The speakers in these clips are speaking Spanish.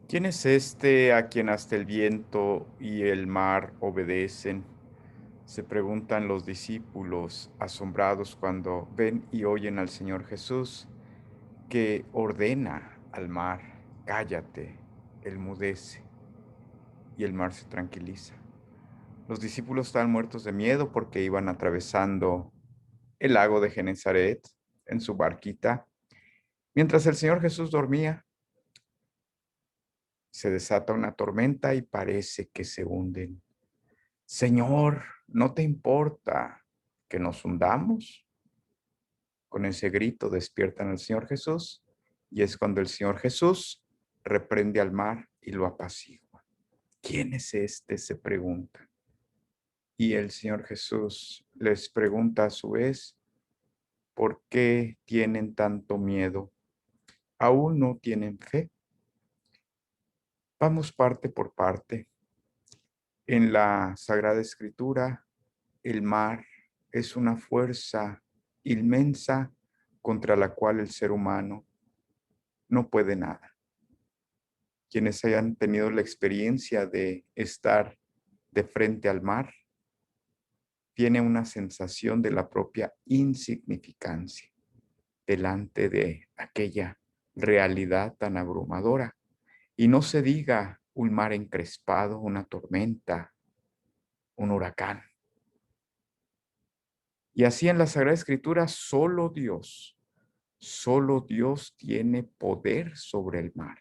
¿Quién es este a quien hasta el viento y el mar obedecen? Se preguntan los discípulos asombrados cuando ven y oyen al Señor Jesús que ordena al mar, cállate, él mudece y el mar se tranquiliza. Los discípulos estaban muertos de miedo porque iban atravesando el lago de Genezaret en su barquita, mientras el Señor Jesús dormía. Se desata una tormenta y parece que se hunden. Señor, ¿no te importa que nos hundamos? Con ese grito despiertan al Señor Jesús y es cuando el Señor Jesús reprende al mar y lo apacigua. ¿Quién es este? Se pregunta. Y el Señor Jesús les pregunta a su vez, ¿por qué tienen tanto miedo? ¿Aún no tienen fe? Vamos parte por parte. En la Sagrada Escritura, el mar es una fuerza inmensa contra la cual el ser humano no puede nada. Quienes hayan tenido la experiencia de estar de frente al mar, tiene una sensación de la propia insignificancia delante de aquella realidad tan abrumadora. Y no se diga un mar encrespado, una tormenta, un huracán. Y así en la Sagrada Escritura, solo Dios tiene poder sobre el mar.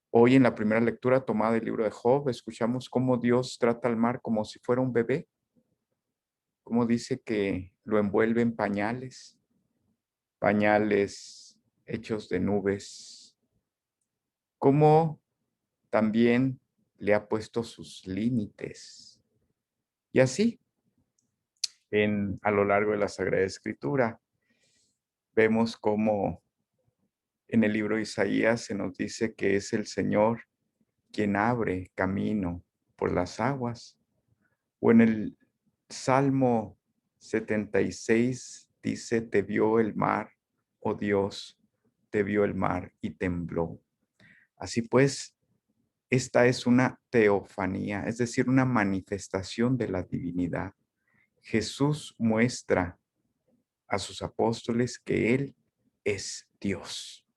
Hoy en la primera lectura tomada del libro de Job, escuchamos cómo Dios trata al mar como si fuera un bebé, cómo dice que lo envuelve en pañales, pañales hechos de nubes, cómo también le ha puesto sus límites. Y así, a lo largo de la Sagrada Escritura, vemos cómo en el libro de Isaías se nos dice que es el Señor quien abre camino por las aguas. O en el Salmo 76 dice, te vio el mar, oh Dios, te vio el mar y tembló. Así pues, esta es una teofanía, es decir, una manifestación de la divinidad. Jesús muestra a sus apóstoles que Él es Dios,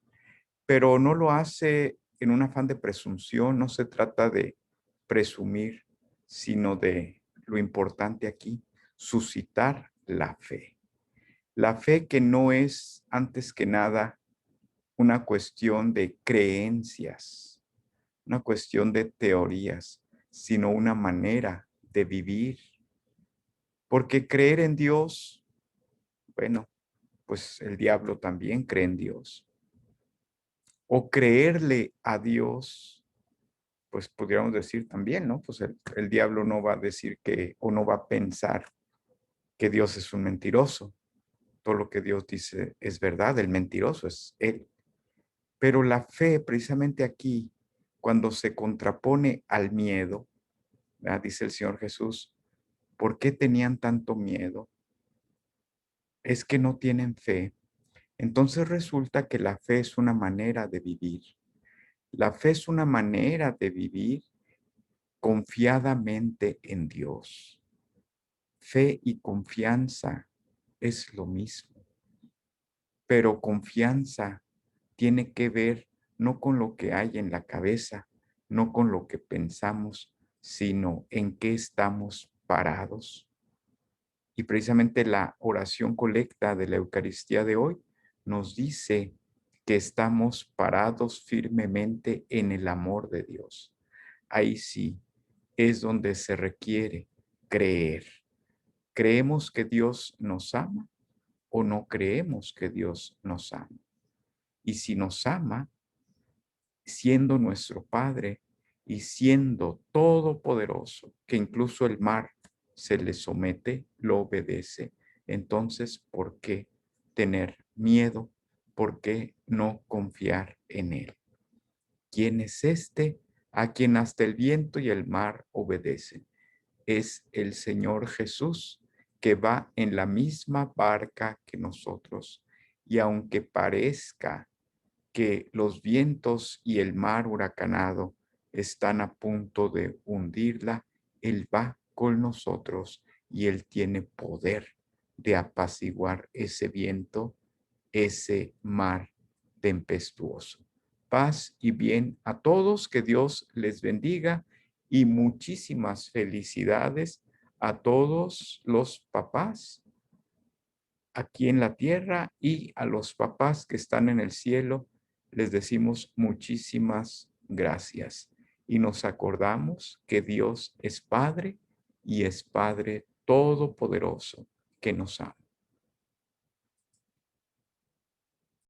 pero no lo hace en un afán de presunción, no se trata de presumir, sino de lo importante aquí, suscitar la fe. La fe que no es antes que nada una cuestión de creencias, una cuestión de teorías, sino una manera de vivir. Porque creer en Dios, bueno, pues el diablo también cree en Dios. O creerle a Dios, pues pudiéramos decir también, ¿no? Pues el diablo no va a decir que, o no va a pensar que Dios es un mentiroso. Todo lo que Dios dice es verdad, el mentiroso es Él. Pero la fe, precisamente aquí, cuando se contrapone al miedo, ¿verdad? Dice el Señor Jesús, ¿por qué tenían tanto miedo? Es que no tienen fe. Entonces resulta que la fe es una manera de vivir. La fe es una manera de vivir confiadamente en Dios. Fe y confianza es lo mismo, pero confianza tiene que ver no con lo que hay en la cabeza, no con lo que pensamos, sino en qué estamos parados. Y precisamente la oración colecta de la Eucaristía de hoy nos dice que estamos parados firmemente en el amor de Dios. Ahí sí es donde se requiere creer. ¿Creemos que Dios nos ama o no creemos que Dios nos ama? Y si nos ama, siendo nuestro Padre y siendo todopoderoso, que incluso el mar se le somete, lo obedece, entonces, ¿por qué tener miedo? ¿Por qué no confiar en Él? ¿Quién es este a quien hasta el viento y el mar obedecen? Es el Señor Jesús, que va en la misma barca que nosotros. Y aunque parezca que los vientos y el mar huracanado están a punto de hundirla, Él va con nosotros y Él tiene poder de apaciguar ese viento, ese mar tempestuoso. Paz y bien a todos, que Dios les bendiga y muchísimas felicidades a todos los papás aquí en la tierra y a los papás que están en el cielo. Les decimos muchísimas gracias y nos acordamos que Dios es Padre y es Padre todopoderoso que nos ama.